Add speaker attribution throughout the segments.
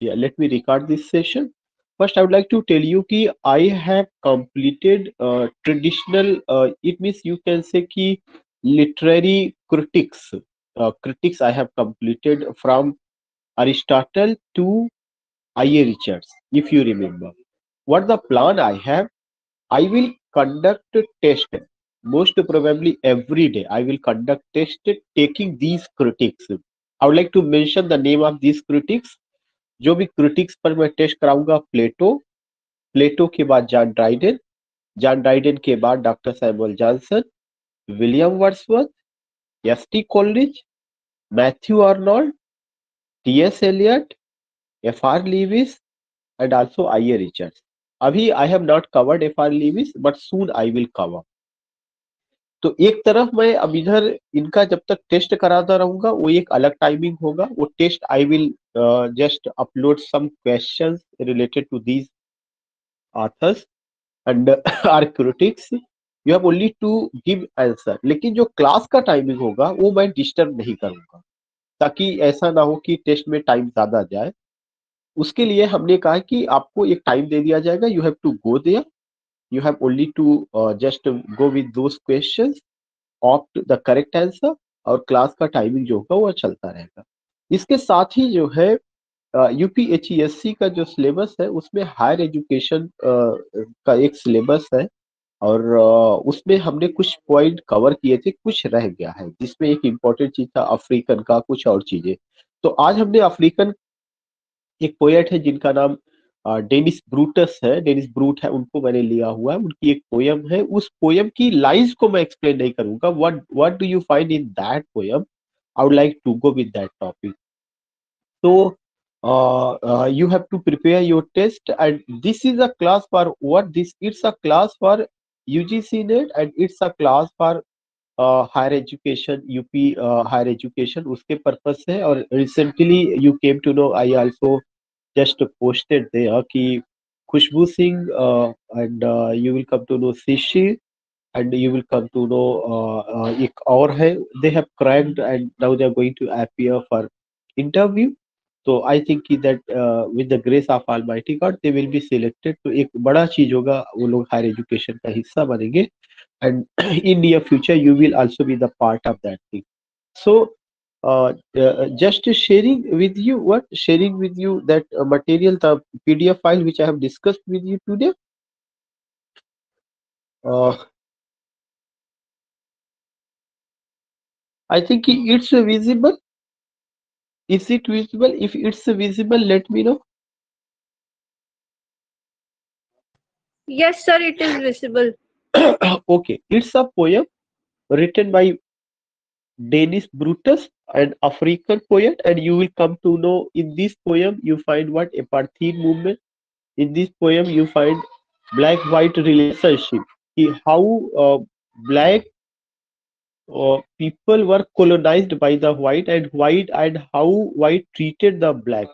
Speaker 1: Yeah, let me record this session. First, I would like to tell you कि I have completed traditional. It means you can say कि literary critics. Critics I have completed from Aristotle to I.A. Richards. If you remember, what the plan I have, I will conduct a test. Most probably every day, I will conduct test taking these critics. I would like to mention the name of these critics. जो भी critics पर मैं test कराऊंगा, प्लेटो, प्लेटो के बाद John Dryden, John Dryden के बाद doctor Samuel Johnson, William Wordsworth, S T Coleridge, Matthew Arnold, T S Eliot, F R Leavis and also I A Richards. अभी I have not covered F R Leavis but soon I will cover. तो एक तरफ मैं अब इधर इनका जब तक टेस्ट कराता रहूंगा, वो एक अलग टाइमिंग होगा. वो test I will just upload some questions related to these authors and our critics. You have only to give answer. लेकिन जो क्लास का टाइमिंग होगा वो मैं डिस्टर्ब नहीं करूंगा, ताकि ऐसा ना हो कि टेस्ट में टाइम ज्यादा जाए. उसके लिए हमने कहा कि आपको एक टाइम दे दिया जाएगा. You have to go there. You have only to just go with those questions, opt the correct answer, और क्लास का टाइमिंग जो होगा वो चलता रहेगा. इसके साथ ही जो है यूपीएचईएससी का जो सिलेबस है उसमें हायर एजुकेशन का एक सिलेबस है. और उसमें हमने कुछ पॉइंट कवर किए थे, कुछ रह गया है जिसमें एक इम्पोर्टेंट चीज था अफ्रीकन का, कुछ और चीजें. तो आज हमने अफ्रीकन, एक पोएट है जिनका नाम डेनिस ब्रूटस है, डेनिस ब्रूट है, उनको मैंने लिया हुआ है. उनकी एक पोयम है, उस पोयम की लाइंस को मैं एक्सप्लेन नहीं करूंगा. What do you find in that poem, I would like to go with that topic. So you have to prepare your test, and this is a class for what this. It's a class for UGC net, and it's a class for higher education, UP higher education. उसके purpose से. और recently you came to know, I also just posted there कि खुशबू Singh and you will come to know Sishi, and you will come to know एक और है. They have cracked and now they are going to appear for interview. तो I think कि that with the grace of almighty God they will be selected. तो एक बड़ा चीज होगा, वो लोग हायर एजुकेशन का हिस्सा बनेंगे, and in near future you will also be the part of that thing. So just sharing with you, what sharing with you that material, the PDF file which I have discussed with you today. uh, I think it's visible. Is it visible? If it's visible, let me know.
Speaker 2: Yes, sir, it is visible.
Speaker 1: Okay, it's a poem written by Denis Brutus, an African poet, and you will come to know in this poem you find what apartheid movement. In this poem you find black-white relationship. How black people were colonized by the white, and how white treated the black.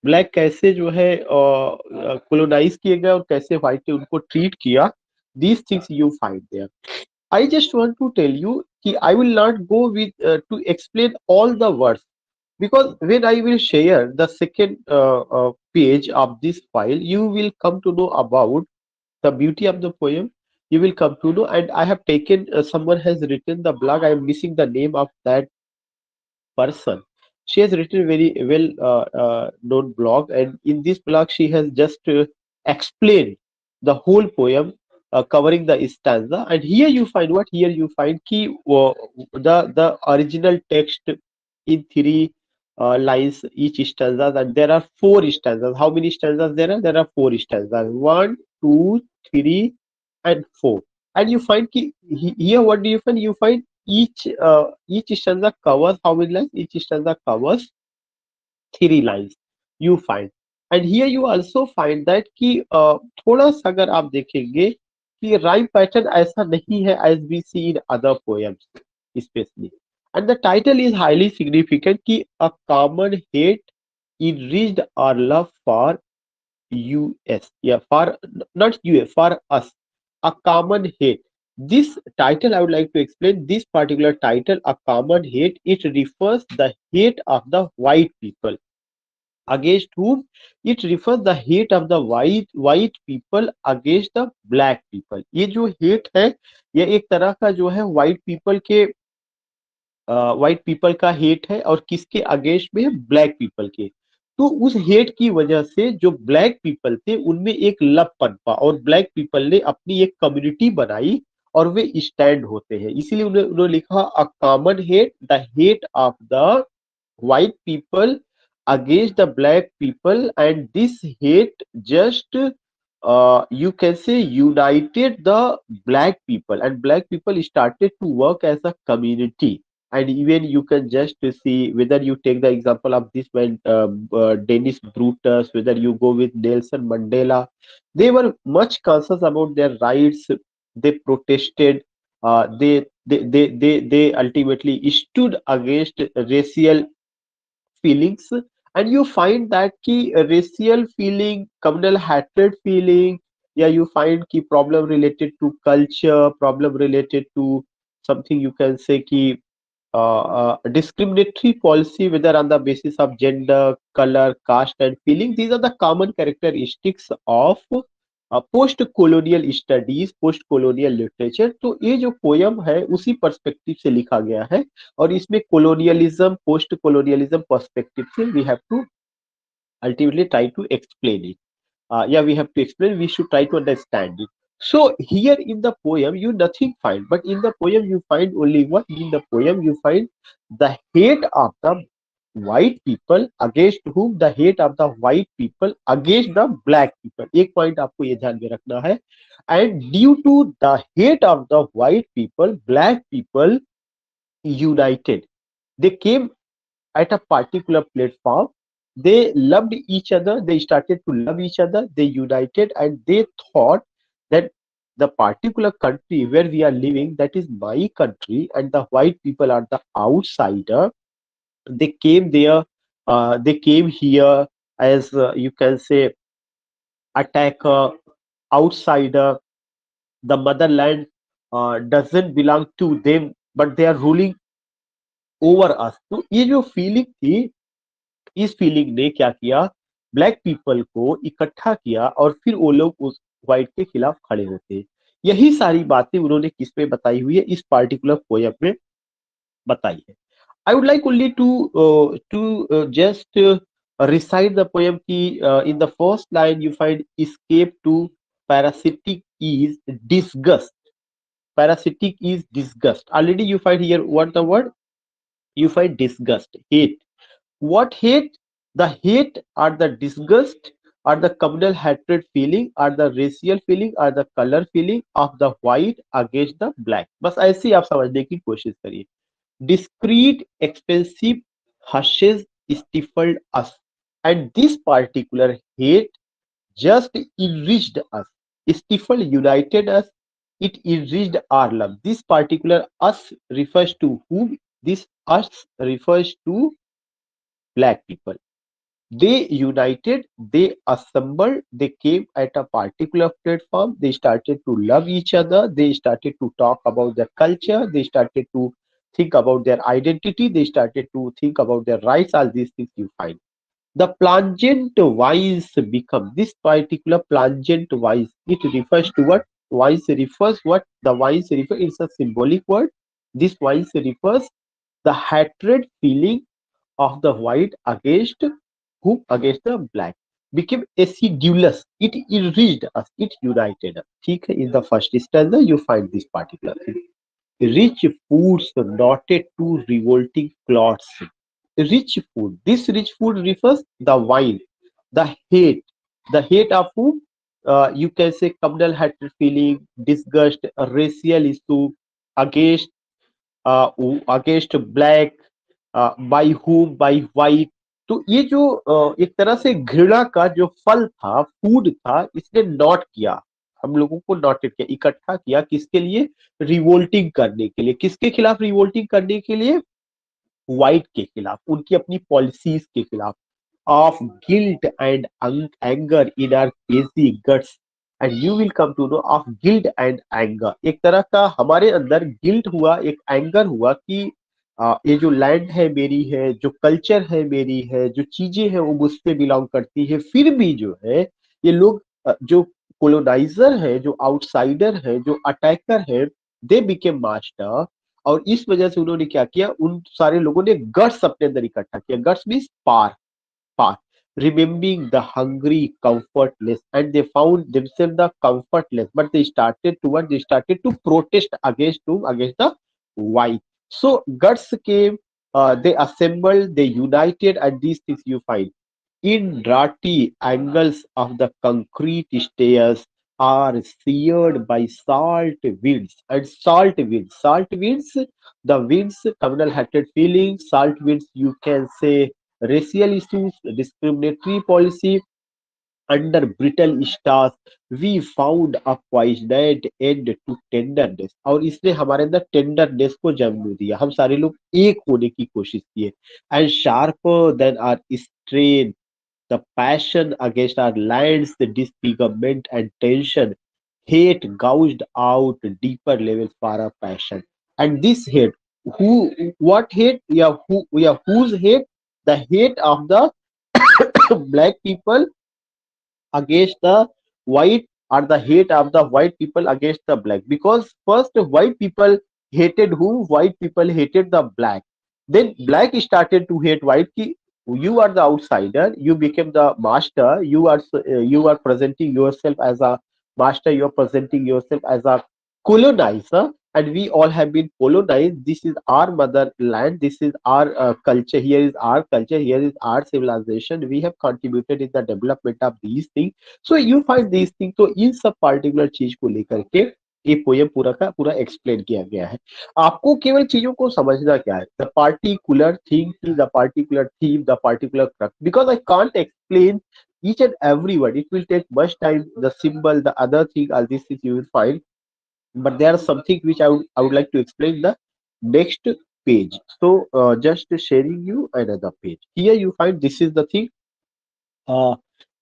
Speaker 1: Black कैसे जो है colonise किए गए और कैसे white ने उनको treat किया. These things you find there. I just want to tell you कि I will not go with to explain all the words, because when I will share the second page of this file, you will come to know about the beauty of the poem. You will come to know, and I have taken someone has written the blog. I am missing the name of that person. She has written very well known blog, and in this blog she has just explained the whole poem, covering the stanza. And here you find what? Here you find key the original text in three lines each stanza, and there are four stanzas. How many stanzas there are? There are four stanzas. One, two, three, and four. And you find here, what do you find? You find each stanza covers how many lines? Each stanza covers three lines. You find, and here you also find that कि थोड़ा सा अगर आप देखेंगे कि rhyme pattern ऐसा नहीं है as we see in other poems especially. And the title is highly significant कि a common hate enriched our love for US. Yeah, for not US, for us. A common hate. This title I would like to explain. This particular title, a common hate, it refers the hate of the white people. against whom? It refers the hate of the white people against the black people. ये जो hate है, ये एक तरह का जो है white people के व्हाइट पीपल का हेट है, और किसके अगेंस्ट में है? ब्लैक पीपल के। तो उस हेट की वजह से जो ब्लैक पीपल थे उनमें एक लव पनपा, और ब्लैक पीपल ने अपनी एक कम्युनिटी बनाई और वे स्टैंड होते हैं। इसीलिए उन्होंने लिखा अ common hate, the hate of the white people against the black people, and this hate just you can say united the black people, and black people started to work as a community. And even you can just see, whether you take the example of this man Dennis Brutus, whether you go with Nelson Mandela, they were much conscious about their rights. They protested. They ultimately stood against racial feelings, and you find that ki racial feeling, communal hatred feeling, yeah, you find ki problem related to culture, problem related to something, you can say ki discriminatory policy, whether on the basis of gender, color, caste, and feeling. These are the common characteristics of post colonial studies, post colonial literature. तो ये जो poem है उसी perspective से लिखा गया है, और इसमें कोलोनियलिज्म, पोस्ट कोलोनियलिज्म पर्सपेक्टिव से we have to ultimately try to explain it. Yeah, we have to explain, we should try to understand it. So here in the poem you nothing find, but in the poem you find only what? In the poem you find the hate of the white people against whom? The hate of the white people against the black people. एक point आपको ये ध्यान में रखना है। And due to the hate of the white people, black people united. They came at a particular platform. They loved each other. They started to love each other. They united, and they thought that the particular country where we are living, that is my country, and the white people are the outsider. They came there. They came here as you can say attacker, outsider. The motherland doesn't belong to them, but they are ruling over us. तो ये जो feeling थी, इस feeling ने क्या किया? Black people को इकट्ठा किया, और फिर वो लोग उस व्हाइट के खिलाफ खड़े होते हैं। यही सारी बातें उन्होंने किसमें बताई हुई है? इस पार्टिकुलर पोयम में बताई है। I would like only to just recite the poem की in the first line you find escape to parasitic is disgust. Parasitic is disgust. Already you find here what the word? You find disgust, hate. What hate? The hate or the disgust or the communal hatred feeling or the racial feeling or the color feeling of the white against the black. बस ऐसे ही आप समझने की कोशिश करिए। Discreet, expensive hushes stifled us, and this particular hate just enriched us. Stifled united us. It enriched our love. This particular us refers to whom? This us refers to black people. They united, they assembled, they came at a particular platform, they started to love each other, they started to talk about their culture, they started to think about their identity, they started to think about their rights, all these things you find. The plangent voice become, this particular plangent voice, it refers to what? Voice refers what? The voice refers, it's a symbolic word. This voice refers the hatred feeling of the white against who? Against the black, became acidulous. It enriched us, it united us. ठीक है? In the first stanza you find this particular thing. Rich foods knotted to revolting clots. Rich food, this rich food refers the wine. The hate of whom? You can say communal hatred feeling, disgust, racial issue against against black, by whom? By white. तो ये जो एक तरह से घृणा का जो फल था, फूड था, इसने नॉट किया, हम लोगों को नॉटेड किया, इकट्ठा किया, किसके लिए? रिवोल्टिंग करने के लिए। किसके खिलाफ रिवोल्टिंग करने के लिए? व्हाइट के खिलाफ, उनकी अपनी पॉलिसीज के खिलाफ। Of guilt and anger in our crazy guts, and you will come to know of guilt and anger. एक तरह का हमारे अंदर गिल्ट हुआ, एक एंगर हुआ कि ये जो लैंड है मेरी है, जो कल्चर है मेरी है, जो चीजें हैं वो मुझसे बिलोंग करती है। फिर भी जो है ये लोग जो कोलोनाइजर है, जो आउटसाइडर है, जो अटैकर है, दे बिकेम मास्टर। और इस वजह से उन्होंने क्या किया, उन सारे लोगों ने गट्स अपने अंदर इकट्ठा किया। गट्स मीन्स पार, path, remembering the hungry, comfortless, and they found themselves the comfortless. But they started to what? They started to protest against whom? Against the white. So guts came. They assembled, they united, and these things you find in draughty angles of the concrete stairs are seared by salt winds and salt winds. Salt winds, the winds, communal hatred feelings, salt winds, you can say racial issues, discriminatory policy, under brittle stars we found a poisoned end to tenderness। और इसने हमारे अंदर tenderness को जन्म दिया। हम सारे लोग एक होने की कोशिश किए। And sharper than our strain, the passion against our lands, the disfigurement and tension, hate gouged out deeper levels for our passion. And this hate, who, what hate? Yeah, whose hate? The hate of the black people against the white, or the hate of the white people against the black. Because first white people hated whom? White people hated the black. Then black started to hate white. Ki, you are the outsider, you became the master, you are presenting yourself as a master, you are presenting yourself as a colonizer, and we all have been colonized. This is our motherland, this is our culture, here is our culture, here is our civilization, we have contributed in the development of these things. So you find these things। तो इन सब particular चीज को लेकर के ये poem पूरा का पूरा एक्सप्लेन किया गया है। आपको केवल चीजों को समझना क्या है, the particular thing, the particular theme, the particular crux, because I can't explain each and every word, it will take much time, the symbol, the other thing, all these things you will find, but there are something which I would like to explain the next page। So just sharing you another page, here you find this is the thing, uh,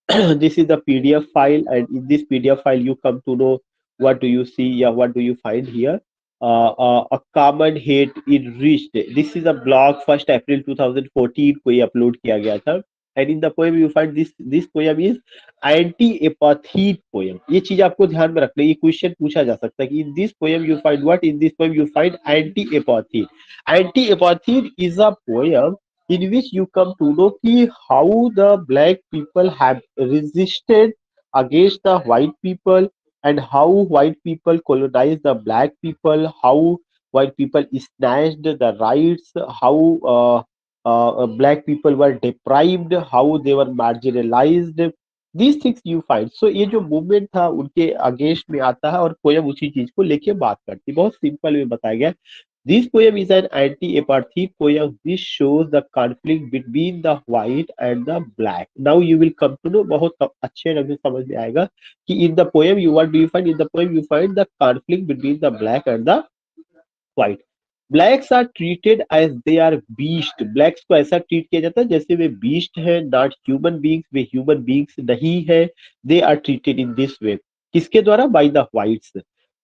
Speaker 1: this is the PDF file, and in this PDF file you come to know what do you see, yeah, what do you find here, a common hate in reached, this is a blog 1st April 2014 को ये upload किया गया था। and in the poem you find this poem is anti apathy poem। ये चीज आपको ध्यान में रखना है, ये क्वेश्चन पूछा जा सकता है कि in this poem you find what, in this poem you find anti apathy। anti apathy is a poem in which you come to know ki how the black people have resisted against the white people, and how white people colonized the black people, how white people snatched the rights, how black people were deprived, how they were marginalized, these things you find। so ये जो movement था उनके against में आता है, और poem उसी चीज को लेके बात करती है। बहुत सिंपल में बताया गया। This poem is an anti-apartheid poem which shows the conflict between the white and the black। Now you will come to know, बहुत अच्छे ढंग से समझ में आएगा कि in the poem you what do you find, in the poem you find the conflict between the black and the white। Blacks are treated as they are beast, blacks को ऐसा ट्रीट किया जाता है जैसे वे बीस्ट है, not human beings, वे human beings नहीं है। They are treated in this way, किसके द्वारा? By the whites.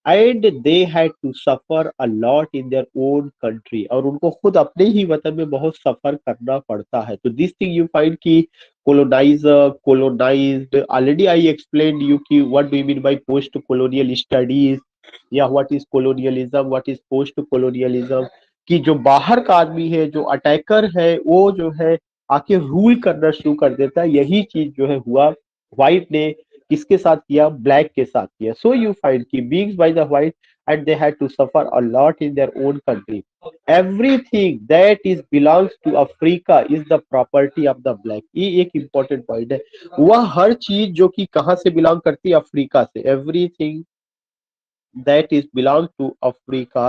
Speaker 1: And they had to suffer a lot in their own country, और उनको खुद अपने ही वतन में बहुत सफर करना पड़ता है। तो दिस थिंग यू फाइंड की colonizer, colonized, already I explained you ki what do you mean by post colonial studies, या what is colonialism, what is post colonialism, कि जो बाहर का आदमी है, जो अटैकर है, वो जो है आके रूल करना शुरू कर देता है। यही चीज जो है हुआ व्हाइट ने किसके साथ किया? ब्लैक के साथ किया। सो यू फाइंड कि being bye the white and they had to suffer a lot in their own country। everything that is belongs to Africa is the property of the black। ये एक important point है। वह हर चीज जो कि कहाँ से बिलोंग करती है? अफ्रीका से। everything that is belong to Africa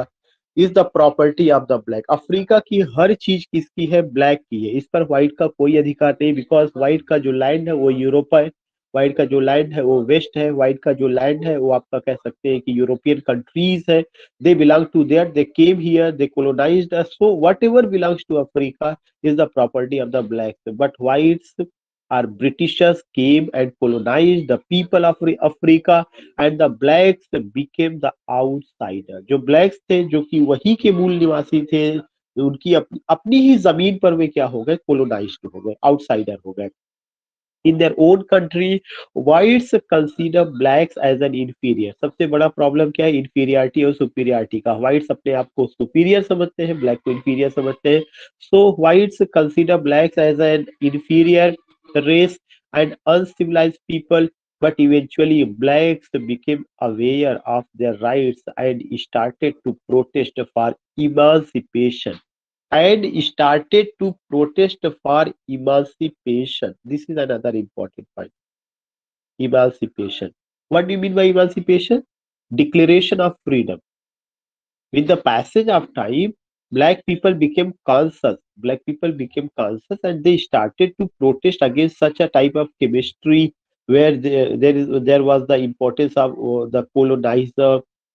Speaker 1: is the property of the black। Africa की हर चीज किसकी है? ब्लैक की है। इस पर व्हाइट का कोई अधिकार नहीं, बिकॉज व्हाइट का जो लैंड है वो यूरोप है, व्हाइट का जो लैंड है वो वेस्ट है, व्हाइट का जो लैंड है वो आपका कह सकते हैं कि यूरोपियन कंट्रीज है। They belong to there, they came here, they colonized us, so whatever belongs to Africa is the property of the blacks। but whites or Britishers came and colonized the people of Africa, and the blacks became the outsider। जो blacks थे, जो कि वही के मूल निवासी थे, उनकी अपनी ही जमीन पर वे क्या हो गए, कोलोनाइज्ड हो गए, आउटसाइडर हो गए। In their own country whites consider blacks as an inferior. सबसे बड़ा प्रॉब्लम क्या है, इंफीरियरिटी और सुपीरियरिटी का। व्हाइट्स अपने आप को सुपीरियर समझते हैं, ब्लैक को इंफीरियर समझते हैं। So whites consider blacks as an inferior race and uncivilised people, but eventually blacks became aware of their rights and started to protest for emancipation and started to protest for emancipation. This is another important point. Emancipation. What do you mean by emancipation? Declaration of freedom. With the passage of time, black people became conscious. Black people became conscious and they started to protest against such a type of chemistry where there was the importance of the colonizer,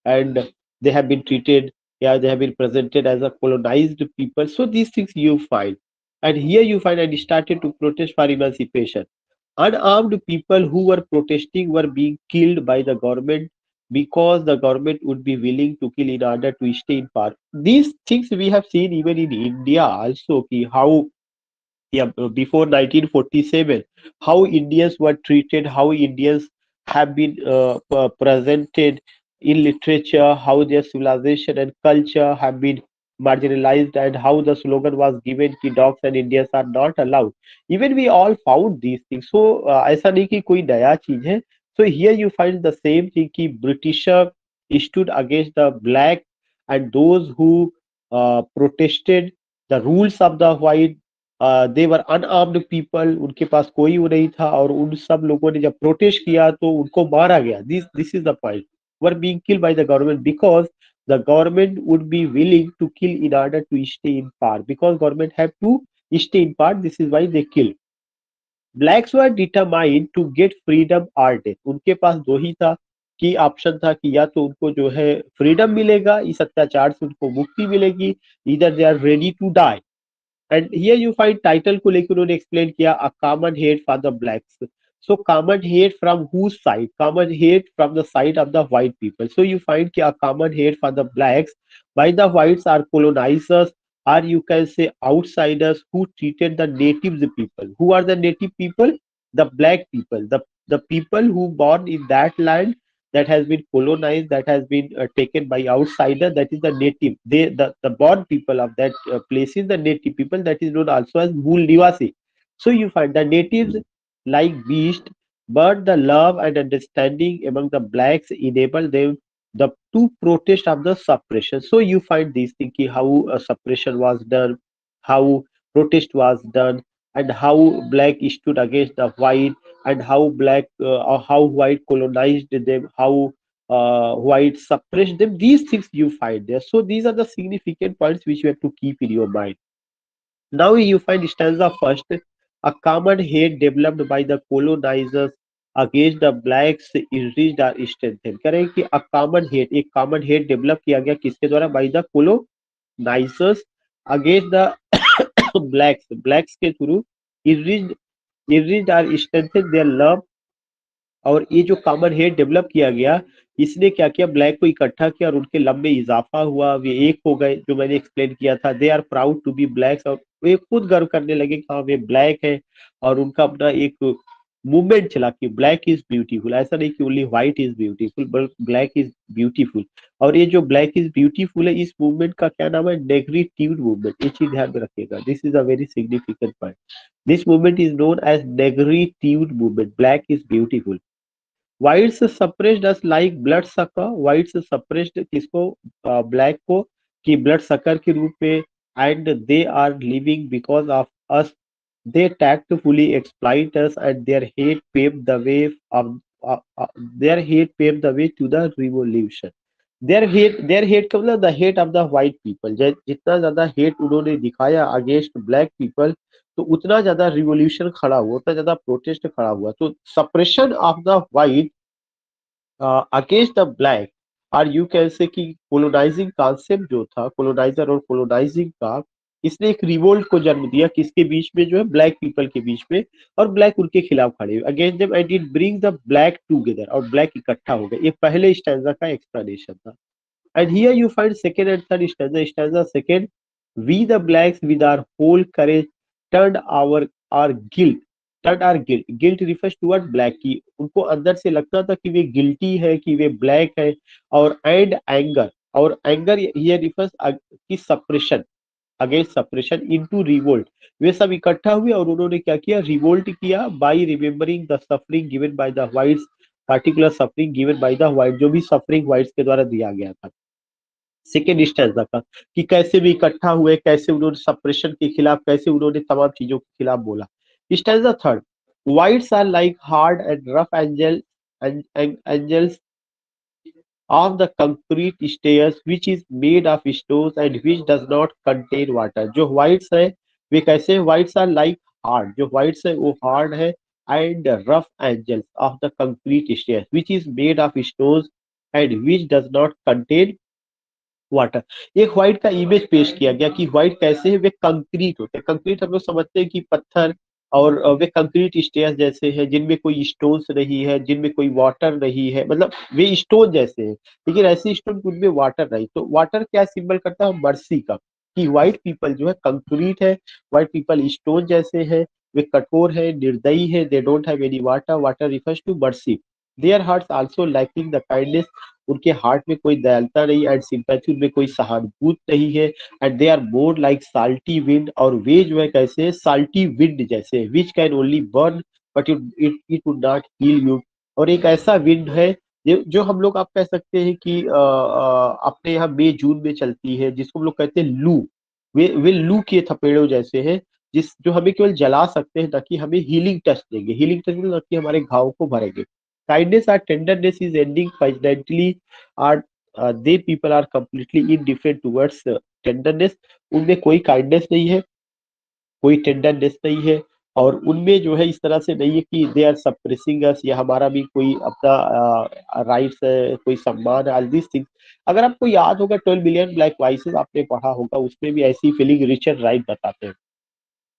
Speaker 1: and they have been treated, yeah, they have been presented as a colonized people. So these things you find. And here you find and started to protest for emancipation. Unarmed people who were protesting were being killed by the government because the government would be willing to kill in order to stay in power. These things we have seen even in India also, ki how, yeah, before 1947, how Indians were treated, how Indians have been presented in literature, how their civilization and culture have been marginalized, and how the slogan was given कि dogs and Indians are not allowed. Even we all found these things. So ऐसा नहीं कि कोई नया चीज है. So here you find the same thing कि Britisher stood against the black and those who protested the rules of the white. They were unarmoured people, उनके पास कोई वो नहीं था, और उन सब लोगों ने जब प्रोटेस्ट किया तो उनको मारा गया. This is the point. Were being killed by the government because the government would be willing to kill in order to stay in power, because government have to stay in power. This is why they kill. Blacks were determined to get freedom और death. उनके पास दो ही था कि option था कि या तो उनको जो है फ्रीडम मिलेगा, इस अत्याचार से उनको मुक्ति मिलेगी, इधर they are ready to die. And here you find title को लेकर उन्होंने एक्सप्लेन किया, a common hate for the blacks. So common hate from whose side, common hate from the side of the white people. So you find कि a common hate for the blacks by the whites are colonizers, or you can say outsiders who treated the natives people. Who are the native people? The black people, the people who born in that land that has been colonized, that has been taken by outsider, that is the native. The born people of that place is the native people, that is known also as Mool Nivasi. So you find the natives like beast, but the love and understanding among the blacks enable them the to protest of the suppression. So you find these things ki how suppression was done, how protest was done, and how black stood against the white, and how black or how white colonized them, how white suppressed them. These things you find there. So these are the significant points which you have to keep in your mind. Now you find stanza first, a common hate developed by the colonizers against the blacks enriched or strengthened. कह रहे हैं कि a common hate, एक common hate develop किया गया किसके द्वारा, by the colonizers against the blacks के through enriched or strengthened their love. और ये जो कॉमन हेड डेवलप किया गया, इसने क्या किया, ब्लैक को इकट्ठा किया और उनके लव में इजाफा हुआ, वे एक हो गए, जो मैंने एक्सप्लेन किया था. They are proud to be blacks, और वे खुद गर्व करने लगे कि हाँ वे ब्लैक है. और उनका अपना एक मूवमेंट चला कि ब्लैक इज ब्यूटीफुल. ऐसा नहीं कि only white is beautiful, but black is beautiful. और ये जो ब्लैक इज ब्यूटीफुल है, इस मूवमेंट का क्या नाम है, नेग्रिट्यूड मूवमेंट. ये चीज ध्यान में रखिएगा. This is a very significant point. This movement is known as negritude movement. Black is beautiful. whites suppressed us like blood sucker. whites suppressed किसको, ब्लैक को, कि ब्लड सकर के रूप में. and they are living because of us. they tactfully exploit us and their hate paved the way of uh, uh, their hate paved the way to the revolution. their hate का मतलब the hate of the white people. जितना ज्यादा hate उन्होंने दिखाया against black people, तो उतना ज्यादा revolution खड़ा हुआ, उतना ज्यादा प्रोटेस्ट खड़ा हुआ. तो suppression of the white against the black, और यू कैन से कि कोलोनाइजिंग कॉन्सेप्ट जो था, कोलोनाइजर और कोलोनाइजिंग का, इसने एक रिवोल्ट को जन्म दिया किसके बीच में, जो है ब्लैक पीपल के बीच में. और ब्लैक उनके खिलाफ खड़े against them and it bring the black together, और ब्लैक इकट्ठा हो गए. ये पहले स्टैंजा का एक्सप्लेनेशन था. And here you find second and third stanza. Stanza second, We the blacks with our whole courage turned our guilt turned our guilt refers toward black की उनको अंदर से लगता था कि वे गिल्टी है कि वे ब्लैक है और एंगर हियर रिफर्स की suppression against suppression into revolt वे सब इकट्ठा हुए और उन्होंने क्या किया रिवोल्ट किया by remembering the suffering given by the whites particular suffering given by the white जो भी सफरिंग व्हाइट्स के द्वारा दिया गया था सेकेंड स्टैंजा का कि कैसे भी इकट्ठा हुए कैसे उन्होंने सप्रेशन के खिलाफ कैसे उन्होंने तमाम चीजों के खिलाफ बोला stanza third whites are like hard and rough angels of the concrete stairs which is made of stones and which does not contain water जो whites है वे कैसे हैं whites are like hard जो whites है वो hard है and rough angels of the concrete stairs which is made of stones and which does not contain water एक white का इमेज पेश किया गया कि व्हाइट कैसे है वे कंक्रीट होते हैं कंक्रीट हम लोग समझते हैं कि पत्थर और वे कंक्रीट स्टेयर्स जैसे हैं जिनमें कोई स्टोन्स नहीं है जिनमें कोई वाटर नहीं है मतलब वे स्टोन जैसे हैं लेकिन ऐसे स्टोन उनमें वाटर नहीं तो वाटर क्या सिंबल करता है मर्सी का कि व्हाइट पीपल जो है कंक्रीट है व्हाइट पीपल स्टोन जैसे हैं वे कठोर है निर्दयी है they don't have any water water refers to mercy their hearts also lacking the kindness उनके हार्ट में कोई दयालुता नहीं एंड सिंपैथी उनमें कोई सहानुभूति नहीं है and they are more like salty wind और वे जो है कैसे साल्टी विंड जैसे which can only burn but it would not heal you और एक ऐसा विंड है जो हम लोग आप कह सकते हैं कि अपने यहाँ मई जून में चलती है जिसको हम लोग कहते हैं लू वे लू के थपेड़ों जैसे हैं जिस जो हमें केवल जला सकते हैं ताकि हमें हीलिंग टच देंगे हीलिंग टच मतलब ताकि हमारे घाव को भरेंगे kindness or tenderness is ending finitely are they people are completely indifferent towards tenderness उनमें कोई kindness नहीं है कोई टेंडरनेस नहीं है और उनमें जो है इस तरह से नहीं है कि दे आर सप्रेसिंग अस या हमारा भी कोई अपना राइट्स है कोई सम्मान है ऑल दिस थिंग्स अगर आपको याद होगा 12 मिलियन ब्लैक वॉइसेस आपने पढ़ा होगा उसमें भी ऐसी फीलिंग रिचर्ड राइट बताते हैं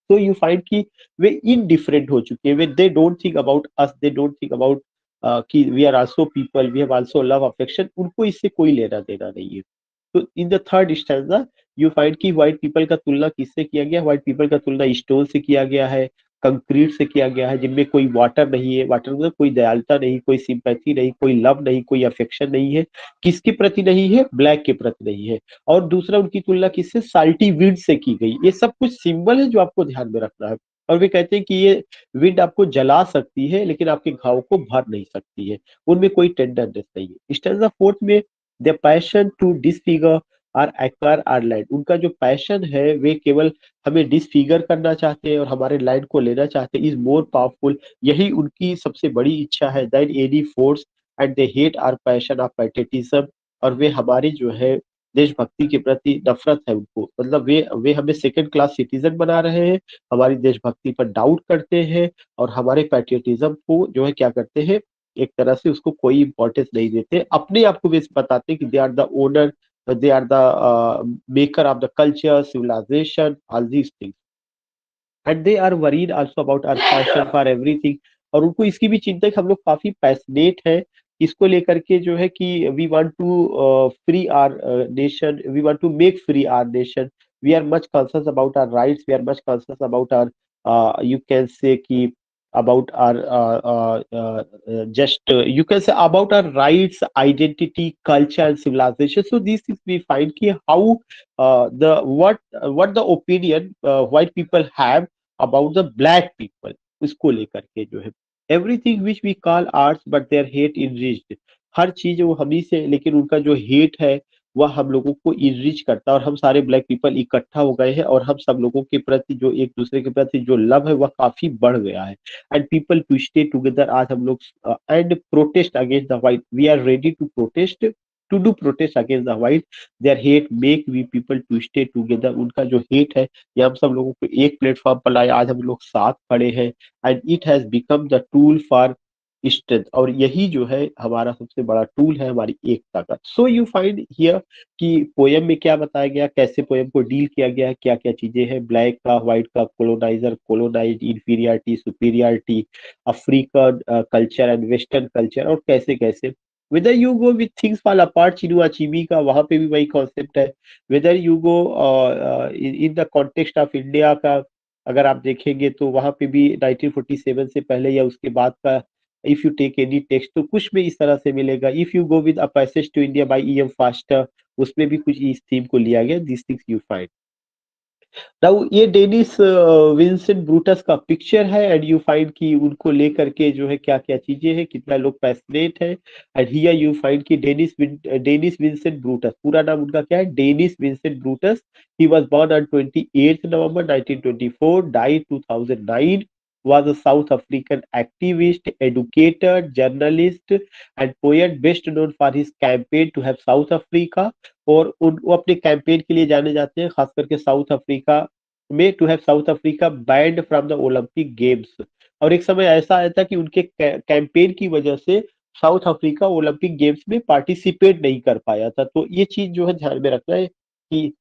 Speaker 1: तो यू फाइंड कि वे इनडिफरेंट हो चुके हैं वे they don't think about us they don't think about कि we are also people we have also love affection उनको इससे कोई लेना देना नहीं है तो in the third stanza you find कि व्हाइट पीपल का तुलना किससे किया गया व्हाइट पीपल का तुलना स्टोन से किया गया है कंक्रीट से किया गया है जिनमें कोई वाटर नहीं है वाटर मतलब कोई दयालुता नहीं कोई सिंपैथी नहीं कोई लव नहीं कोई अफेक्शन नहीं है किसके प्रति नहीं है ब्लैक के प्रति नहीं है और दूसरा उनकी तुलना किससे साल्टी विंड से की गई ये सब कुछ सिंबल है जो आपको ध्यान में रखना है और वे कहते हैं कि ये विंड आपको जला सकती है लेकिन आपके घाव को भर नहीं सकती है उनमें कोई टेंडरनेस नहीं है स्टैंजा फोर्थ में the passion to disfigure our acquire our land उनका जो पैशन है वे केवल हमें डिसफिगर करना चाहते हैं और हमारे लैंड को लेना चाहते हैं इज मोर पावरफुल यही उनकी सबसे बड़ी इच्छा है than any force and they hate our passion of patriotism और वे हमारी जो है देशभक्ति के प्रति नफरत है उनको मतलब वे हमें सेकंड क्लास सिटीजन बना रहे हैं हमारी देशभक्ति पर डाउट करते हैं और हमारे पैट्रियटिज्म को जो है क्या करते हैं एक तरह से उसको कोई इंपॉर्टेंस नहीं देते अपने आप को वे बताते हैं कि they are the owner they are the maker of the culture civilization all these things and they are worried also about our passion for everything और उनको इसकी भी चिंता है कि हम लोग काफी पैशनेट है इसको लेकर के जो है कि we want to free our nation we want to make free our nation we are much conscious about our rights we are much conscious about our you can say कि about our just you can say about our rights identity culture and civilization so these things we find ki how the what the opinion white people have about the black people उसको लेकर के जो है everything which we call arts but their hate enriched हर चीज वो हमी से लेकिन उनका जो हेट है वह हम लोगों को इनरिच करता है और हम सारे ब्लैक पीपल इकट्ठा हो गए हैं और हम सब लोगों के प्रति जो एक दूसरे के प्रति जो लव है वह काफी बढ़ गया है and people to stay together आज हम लोग and protest against the white we are ready to protest to do protest against the white their hate make we people to stay together उनका जो हेट है ये हम सब लोगों को एक प्लेटफॉर्म पर लाए आज हम लोग साथ खड़े हैं and it has become the tool for strength और यही जो है हमारा सबसे बड़ा टूल है हमारी एकता का सो यू फाइंड हियर कि पोयम में क्या बताया गया कैसे पोयम को डील किया गया क्या क्या चीजें हैं ब्लैक का व्हाइट का coloniser colonise inferiority superiority African culture and western culture और कैसे कैसे whether you go with things fall apart Chinua Achebe का वहां पे भी वही कॉन्सेप्ट है, whether you go in the context of India का अगर आप देखेंगे तो वहां पे भी 1947 से पहले या उसके बाद का if you take any text तो कुछ में इस तरह से मिलेगा। If you go with a passage to India by E M Forster उसमें भी कुछ इस थीम को लिया गया, this things you find. Now ये डेनिस विंसेंट ब्रूटस का पिक्चर है एंड यू फाइंड कि उनको लेकर के जो है क्या क्या चीजें हैं, कितना लोग पैशनेट है। एंड हियर यू फाइंड कि डेनिस विंसेंट ब्रूटस, पूरा नाम उनका क्या है, Dennis Vincent Brutus. He was born on 28 November 1924, died 2009, was a South African activist, educator, journalist and poet best known for his campaign to have South Africa। और वो अपने campaign के लिए जाने जाते हैं, खास करके साउथ अफ्रीका में, to have South Africa banned from the Olympic games. और एक समय ऐसा आया था कि उनके कैंपेन की वजह से साउथ अफ्रीका ओलंपिक गेम्स में पार्टिसिपेट नहीं कर पाया था। तो ये चीज जो है ध्यान में रखना है कि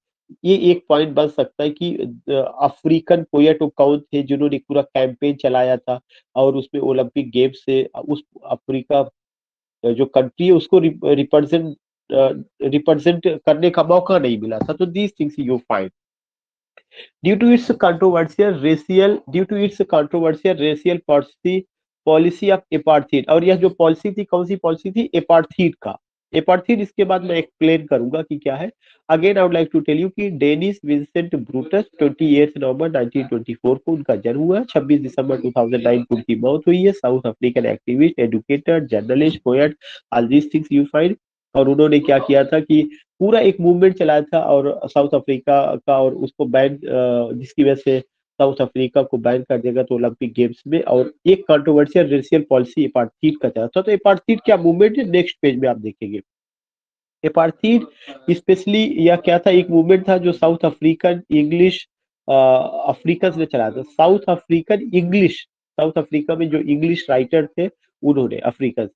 Speaker 1: ये एक पॉइंट बन सकता है कि अफ्रीकन पोएट वो कौन थे जिन्होंने पूरा कैंपेन चलाया था और उसमें ओलंपिक गेम्स से उस अफ्रीका जो कंट्री है उसको रिप्रेजेंट करने का मौका नहीं मिला था। तो these things you find due to its controversial racial policy of apartheid. और यह जो पॉलिसी थी कौन सी पॉलिसी थी, एपार्थीड का। एपार्थीड इसके बाद मैं एक्सप्लेन करूंगा कि क्या है। Again I would like to tell you कि डेनिस विंसेंट ब्रूटस 28 नवंबर 1924 को उनका जन्म हुआ, 26 दिसंबर 2009 को उनकी मौत हुई है। South African activist, educator, journalist, poet, all these things you find. और उन्होंने क्या किया था कि पूरा एक मूवमेंट चलाया था और साउथ अफ्रीका का, और उसको बैन जिसकी वजह से साउथ अफ्रीका को बैन कर देगा तो ओलंपिक गेम्स में। और एक कंट्रोवर्शियल रेशियल पॉलिसी एपार्थीड का चला था। तो एपार्थीड क्या मूवमेंट है, नेक्स्ट पेज में आप देखेंगे। एपार्थीड स्पेशली यह क्या था, एक मूवमेंट था जो साउथ अफ्रीकन इंग्लिश अफ्रीकन ने चलाया था। साउथ अफ्रीका में जो इंग्लिश राइटर थे उन्होंने अफ्रीकन,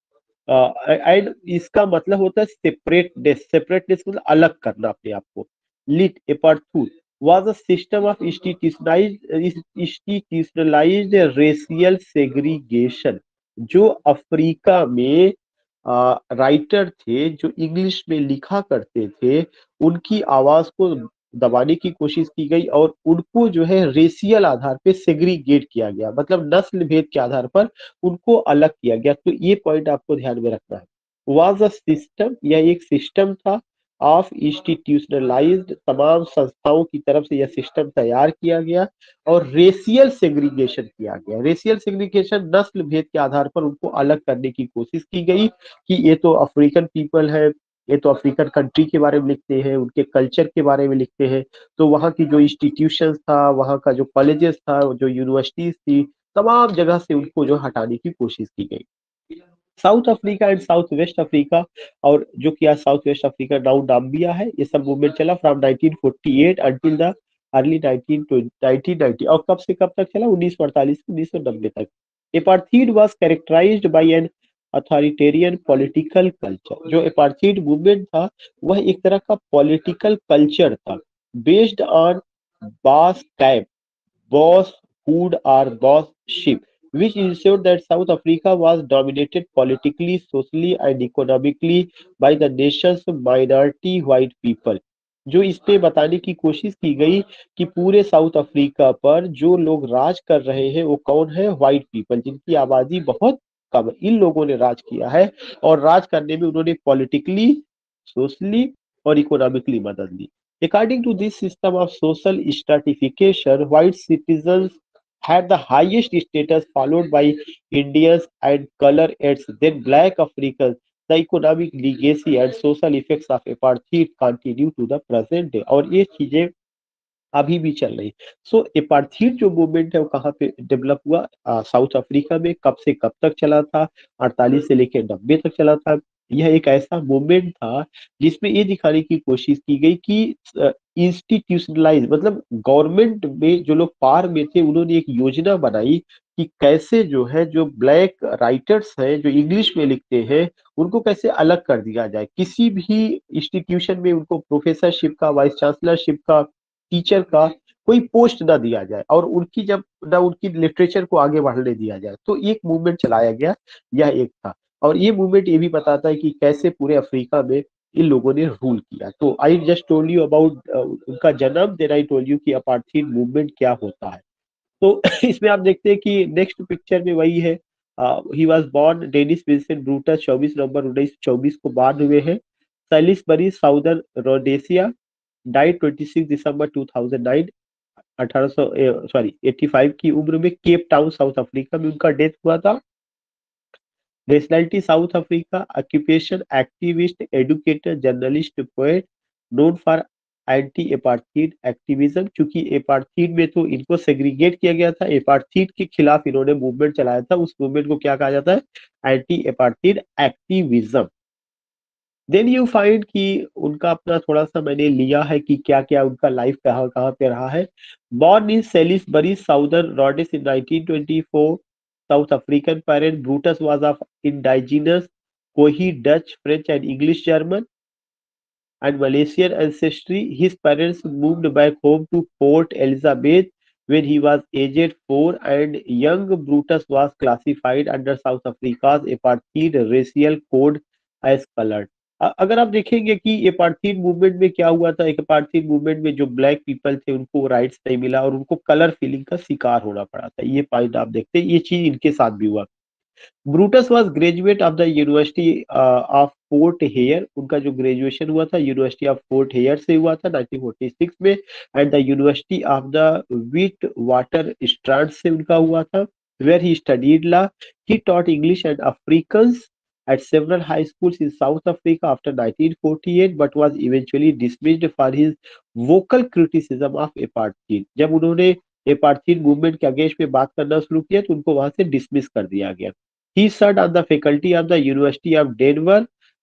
Speaker 1: एंड इसका मतलब होता है सेपरेटनेस। सेपरेटनेस मतलब अलग करना अपने आप को। Lit apartheid was a system of institutionalized racial segregation। जो अफ्रीका में राइटर थे जो इंग्लिश में लिखा करते थे उनकी आवाज को दबाने की कोशिश की गई और उनको जो है रेशियल आधार पे सेग्रीगेट किया गया, मतलब नस्ल भेद के आधार पर उनको अलग किया गया। तो ये पॉइंट आपको ध्यान में रखना है। वाज अ सिस्टम, यह एक सिस्टम था, ऑफ इंस्टीट्यूशनलाइज्ड, तमाम संस्थाओं की तरफ से यह सिस्टम तैयार किया गया और रेशियल सेग्रीगेशन किया गया। रेशियल सेग्रीगेशन नस्ल भेद के आधार पर उनको अलग करने की कोशिश की गई कि ये तो अफ्रीकन पीपल है, ये तो अफ्रीकन कंट्री के बारे में लिखते हैं, उनके कल्चर के बारे में लिखते हैं। तो वहाँ की जो इंस्टीट्यूशन था, वहाँ का जो कॉलेजेस था, जो यूनिवर्सिटीज थी, तमाम जगह से उनको जो हटाने की कोशिश की गई। South Africa and south west Africa, और जो किया south west Africa now Namibia है, ये सब मूवमेंट चला फ्रॉम 1948 अंटिल द अर्ली 1990। और कब से कब तक चला, 1948 से 1990 तक। Apartheid was characterised by an authoritarian political culture. जो एपार्थीड मूवमेंट था वह एक तरह का पॉलिटिकल कल्चर था, based on baasskap, boss hood or boss ship, which ensured that South Africa was dominated politically, socially and economically by the nation's minority white people। जो इस पे बताने की कोशिश की गई कि पूरे साउथ अफ्रीका पर जो लोग राज कर रहे हैं वो कौन है, व्हाइट पीपल, जिनकी आबादी बहुत कम है। इन लोगों ने राज किया है और राज करने में उन्होंने पॉलिटिकली, सोशली और इकोनॉमिकली मदद दी। According to this system of social stratification, white citizens had the highest status, followed by Indians and colored, then black Africans। The economic legacy and social effects of apartheid continue to the present day। और ये चीजें अभी भी चल रही। सो एपार्थीड जो movement है वो कहाँ पे डेवलप हुआ, साउथ अफ्रीका में। कब से कब तक चला था, 48 से लेकर 90 तक चला था। यह एक ऐसा मूवमेंट था जिसमें ये दिखाने की कोशिश की गई कि इंस्टीट्यूशनलाइज, मतलब गवर्नमेंट में जो लोग पार में थे उन्होंने एक योजना बनाई कि कैसे जो है जो ब्लैक राइटर्स हैं जो इंग्लिश में लिखते हैं उनको कैसे अलग कर दिया जाए, किसी भी इंस्टीट्यूशन में उनको प्रोफेसरशिप का, वाइस चांसलरशिप का, टीचर का कोई पोस्ट ना दिया जाए और उनकी जब ना उनकी लिटरेचर को आगे बढ़ने दिया जाए। तो एक मूवमेंट चलाया गया, यह एक था। और ये मूवमेंट ये भी बताता है कि कैसे पूरे अफ्रीका में इन लोगों ने रूल किया। तो I just told you about उनका जन्म, देन आई टोल्ड यू कि अपार्थाइड मूवमेंट क्या होता है। तो इसमें आप देखते हैं कि नेक्स्ट पिक्चर में वही है। He was born Dennis Vincent Brutus 24 नवंबर 1924 को बार्न हुए हैं Salisbury Southern Rhodesia. Died 26 December 2009, 1800 sorry 85 की उम्र में केप टाउन साउथ अफ्रीका में उनका डेथ हुआ था। Nationality South Africa, occupation activist, educator, journalist, poet, known for anti apartheid activism. चूंकि एपार्थीड में तो इनको सेग्रीगेट किया गया था, एपार्थीड के खिलाफ इन्होंने मूवमेंट चलाया था, उस मूवमेंट को क्या कहा जाता है, anti apartheid activism. Then you find कि उनका अपना थोड़ा सा मैंने लिया है कि क्या क्या उनका लाइफ कहाँ कहाँ पे रहा है। Born in Salisbury southern Rhodesia in 1924, South African parent, Brutus was of indigenous Khoi Dutch French and English German and Malaysian ancestry. His parents moved back home to Port Elizabeth when he was aged 4, and young Brutus was classified under South Africa's apartheid racial code as colored. अगर आप देखेंगे कि एपार्थीड movement में क्या हुआ था, एक एपार्थीड movement में जो ब्लैक पीपल थे उनको राइट्स नहीं मिला और उनको कलर फीलिंग का शिकार होना पड़ा था। ये पॉइंट आप देखते हैं, ये चीज इनके साथ भी हुआ। Brutus was graduate of the university of Fort Hare. उनका जो ग्रेजुएशन हुआ था यूनिवर्सिटी ऑफ फोर्ट हेयर से हुआ था 1946 में, and the university of the Witwatersrand से उनका हुआ था, where he studied law. He taught English and Afrikaans at several high schools in South Africa after 1948, but was eventually dismissed for his vocal criticism of apartheid. जब उन्होंने एपार्थीड movement के against में बात करना शुरू किया तो उनको वहां से डिसमिस कर दिया गया। He served on the faculty of the University of Denver,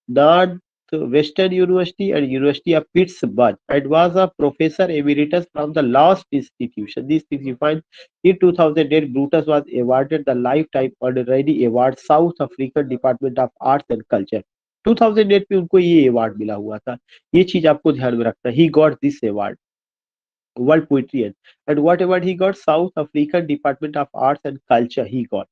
Speaker 1: Northwestern University, and University of Pittsburgh, and was a professor emeritus from the last institution. These things you find. In 2008, Brutus was awarded the Lifetime Honorary Award, South African Department of Arts and Culture. 2008 में उनको ये award मिला हुआ था। ये चीज आपको ध्यान में रखना। He got this award, World Poetry and what award he got? South African Department of Arts and Culture he got.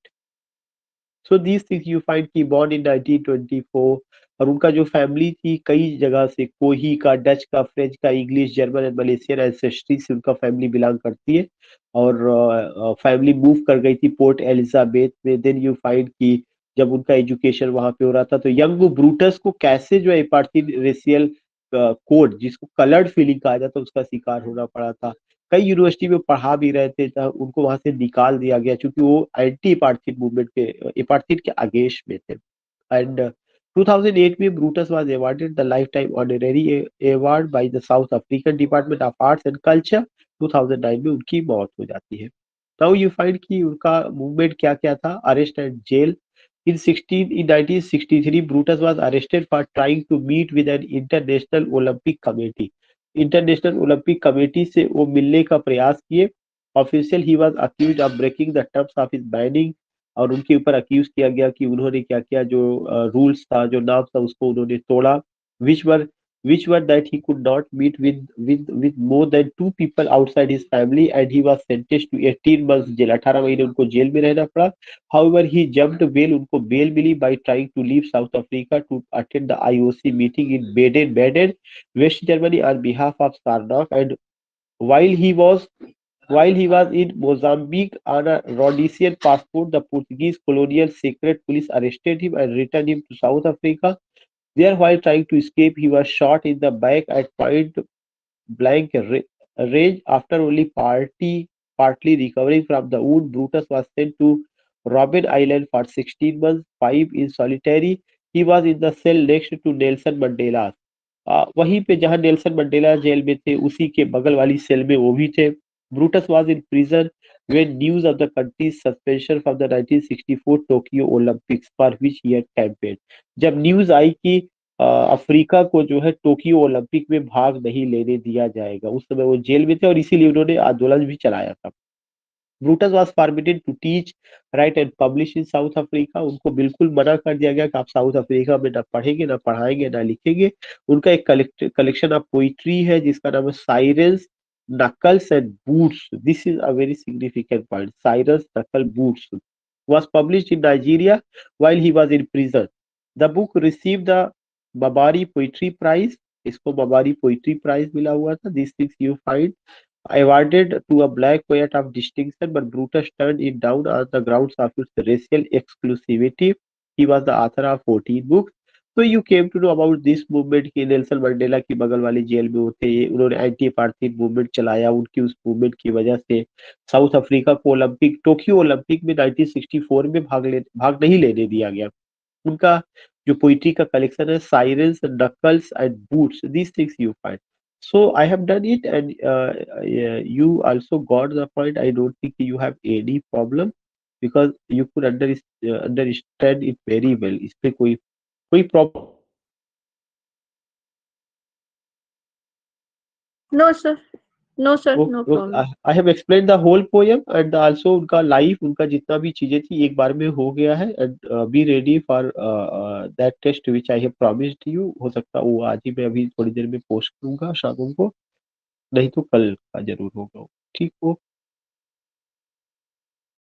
Speaker 1: So these things you find की बॉर्न इन 1924। और उनका जो फैमिली थी कई जगह से, कोही का, डच का, फ्रेंच का, English, German and Malaysian ancestry से उनका फैमिली बिलोंग करती है। और फैमिली मूव कर गई थी पोर्ट एलिजाबेथ में। देन यू फाइंड कि जब उनका एजुकेशन वहां पे हो रहा था तो यंग ब्रूटस को कैसे जो है पार्टी रेशियल कोड, जिसको कलर्ड फीलिंग कहा जाता है, उसका शिकार होना पड़ा था। कई यूनिवर्सिटी में पढ़ा भी रहे थे तब उनको वहां से निकाल दिया गया क्योंकि वो एंटी एपार्थीड मूवमेंट के, एपार्थीड के अगेंस्ट में थे। एंड 2008 में Brutus was awarded the life time honorary award by the south African department of arts and culture. 2009 में उनकी मौत हो जाती है। नाउ यू फाइंड कि उनका मूवमेंट क्या क्या था। Arrest and jail. In 1963, Brutus was arrested for trying to meet with an international Olympic committee. International Olympic Committee से वो मिलने का प्रयास किए। Official he was accused of breaking the terms of his banning. और उनके ऊपर अक्यूज किया गया कि उन्होंने क्या किया, जो रूल्स था, जो नाम था, उसको उन्होंने तोड़ा। विच वर which were that he could not meet with more than two people outside his family, and he was sentenced to 18 months jail। 18 महीने उनको जेल में रहना पड़ा। However, he jumped bail, उनको बेल मिली by trying to leave South Africa to attend the IOC meeting in Baden-Baden, West Germany, on behalf of Sarnoff. And while he was while he was in Mozambique on a Rhodesian passport, the Portuguese colonial secret police arrested him and returned him to South Africa. There, while trying to escape, he was shot in the back at point blank range. After only partly recovering from the wound, Brutus was sent to Robben Island for 16 months, 5 in solitary. He was in the cell next to Nelson Mandela। वहीं पे जहां Nelson Mandela jail में थे उसी के बगल वाली cell में वो भी थे। Brutus was in prison when news of the country's suspension from the 1964 Tokyo Olympics for which he had campaigned। जब न्यूज आई कि अफ्रीका को जो है टोक्यो ओलंपिक में भाग नहीं लेने दिया जाएगा, उस समय वो जेल में थे और इसीलिए उन्होंने आंदोलन भी चलाया था। Brutus was forbidden to teach, write and publish in South Africa. उनको बिल्कुल मना कर दिया गया कि आप साउथ अफ्रीका में ना पढ़ेंगे, ना पढ़ाएंगे, ना लिखेंगे। उनका एक कलेक्शन ऑफ पोइट्री है जिसका नाम है sirens, knuckles and boots. This is a very significant point. Sirens, knuckle, boots was published in Nigeria while he was in prison। The book receive the Mbari poetry prize, इसको Mbari poetry prize मिला हुआ था। This things you find awarded to a black poet of distinction, but Brutus turned it down on the grounds of its racial exclusivity. He was the author of 14 books. So you came to know about this movement कि Nelson Mandela की बगल वाली jail में वो थे, उन्होंने anti apartheid movement चलाया। उनकी उस मूवमेंट की वजह से साउथ अफ्रीका को ओलंपिक, टोक्यो ओलंपिक में 1964 में भाग नहीं लेने दिया गया। उनका जो पोइट्री का कलेक्शन है, sirens, knuckles and boots, these things you find. So I have done it, and you also got the point. I don't think you have any problem because you could understand it very well. इस पे कोई problem?
Speaker 2: No, sir. No, sir. No problem.
Speaker 1: I have explained the whole poem and also उनका life, उनका जितना भी चीजें थी एक बार में हो गया है। and be ready for that test which I have promised you। हो सकता है वो आज ही मैं अभी थोड़ी देर में पोस्ट करूंगा शाम को, नहीं तो कल का जरूर होगा। ठीक, ओके।